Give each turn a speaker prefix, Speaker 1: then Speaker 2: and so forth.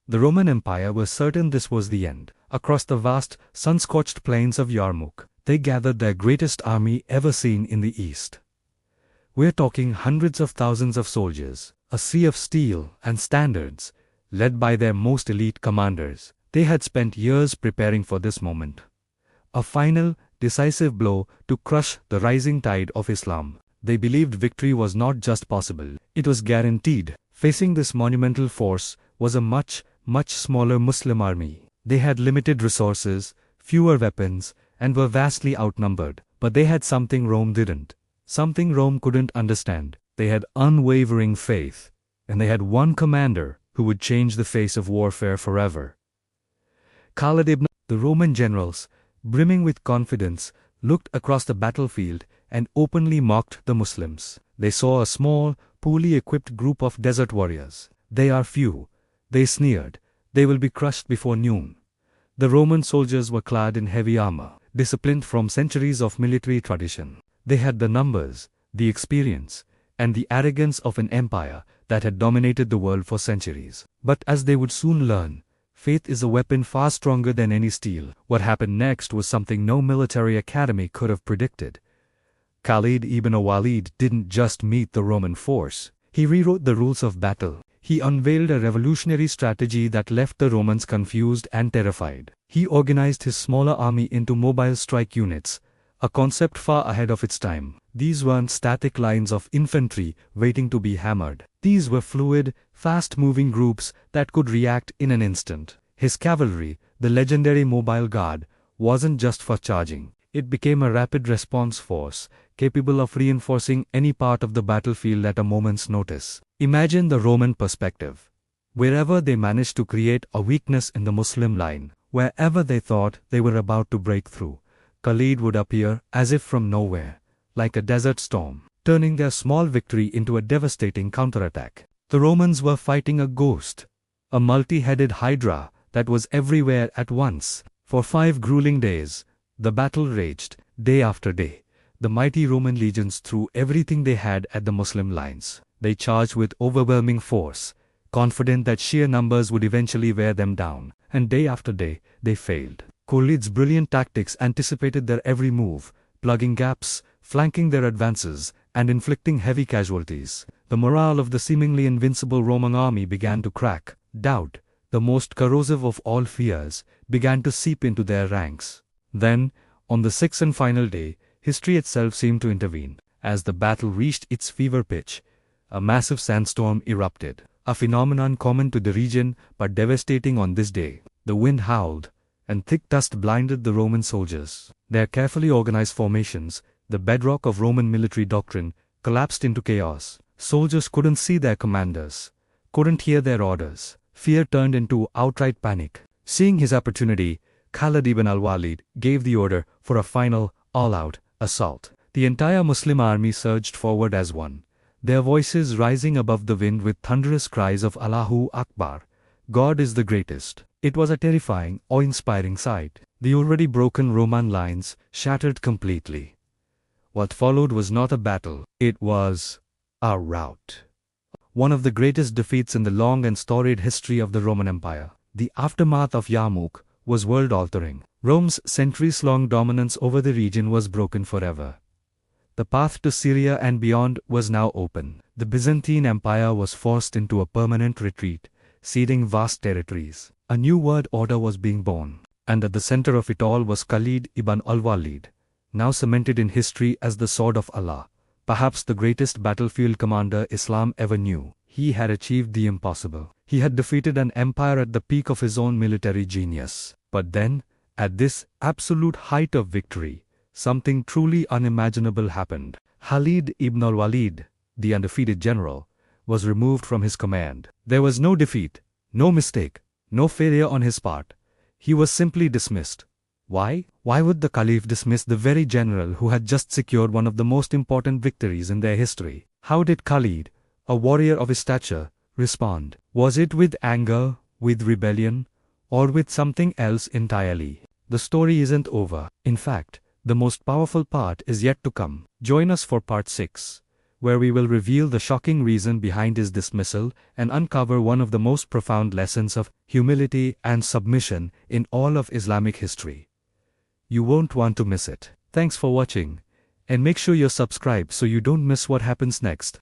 Speaker 1: The Roman Empire was certain this was the end. Across the vast, sun-scorched plains of Yarmouk, they gathered their greatest army ever seen in the east. We're talking hundreds of thousands of soldiers, a sea of steel and standards, led by their most elite commanders. They had spent years preparing for this moment. A final, decisive blow to crush the rising tide of Islam. They believed victory was not just possible, it was guaranteed. Facing this monumental force was a much smaller Muslim army. They had limited resources, fewer weapons, and were vastly outnumbered. But they had something Rome didn't. Something Rome couldn't understand. They had unwavering faith. And they had one commander who would change the face of warfare forever. Khalid ibn the Roman generals, brimming with confidence, looked across the battlefield and openly mocked the Muslims. They saw a small, poorly equipped group of desert warriors. They are few, they sneered. They will be crushed before noon. The Roman soldiers were clad in heavy armor, disciplined from centuries of military tradition. They had the numbers, the experience, and the arrogance of an empire that had dominated the world for centuries. But as they would soon learn, faith is a weapon far stronger than any steel. What happened next was something no military academy could have predicted. Khalid ibn al-Walid didn't just meet the Roman force. He rewrote the rules of battle. He unveiled a revolutionary strategy that left the Romans confused and terrified. He organized his smaller army into mobile strike units, a concept far ahead of its time. These weren't static lines of infantry waiting to be hammered. These were fluid, fast-moving groups that could react in an instant. His cavalry, the legendary mobile guard, wasn't just for charging. It became a rapid response force, capable of reinforcing any part of the battlefield at a moment's notice. Imagine the Roman perspective. Wherever they managed to create a weakness in the Muslim line, wherever they thought they were about to break through, Khalid would appear as if from nowhere, like a desert storm, turning their small victory into a devastating counterattack. The Romans were fighting a ghost, a multi-headed hydra that was everywhere at once. For 5 grueling days, the battle raged, day after day. The mighty Roman legions threw everything they had at the Muslim lines. They charged with overwhelming force, confident that sheer numbers would eventually wear them down. And day after day, they failed. Khalid's brilliant tactics anticipated their every move, plugging gaps, flanking their advances, and inflicting heavy casualties. The morale of the seemingly invincible Roman army began to crack. Doubt, the most corrosive of all fears, began to seep into their ranks. Then, on the 6th and final day, history itself seemed to intervene. As the battle reached its fever pitch, a massive sandstorm erupted, a phenomenon common to the region but devastating on this day. The wind howled, and thick dust blinded the Roman soldiers. Their carefully organized formations, the bedrock of Roman military doctrine, collapsed into chaos. Soldiers couldn't see their commanders, couldn't hear their orders. Fear turned into outright panic. Seeing his opportunity, Khalid ibn al-Walid gave the order for a final, all-out assault. The entire Muslim army surged forward as one, their voices rising above the wind with thunderous cries of Allahu Akbar, God is the greatest. It was a terrifying, awe-inspiring sight. The already broken Roman lines shattered completely. What followed was not a battle, it was a rout. One of the greatest defeats in the long and storied history of the Roman Empire. The aftermath of Yarmouk was world-altering. Rome's centuries-long dominance over the region was broken forever. The path to Syria and beyond was now open. The Byzantine Empire was forced into a permanent retreat, ceding vast territories. A new world order was being born. And at the center of it all was Khalid ibn al-Walid, now cemented in history as the Sword of Allah, perhaps the greatest battlefield commander Islam ever knew. He had achieved the impossible. He had defeated an empire at the peak of his own military genius. But then, at this absolute height of victory, something truly unimaginable happened. Khalid ibn al-Walid, the undefeated general, was removed from his command. There was no defeat, no mistake, no failure on his part. He was simply dismissed. Why? Why would the Caliph dismiss the very general who had just secured one of the most important victories in their history? How did Khalid, a warrior of his stature, respond? Was it with anger, with rebellion, or with something else entirely? The story isn't over. In fact, the most powerful part is yet to come. Join us for part 6, where we will reveal the shocking reason behind his dismissal and uncover one of the most profound lessons of humility and submission in all of Islamic history. You won't want to miss it. Thanks for watching, and make sure you're subscribed so you don't miss what happens next.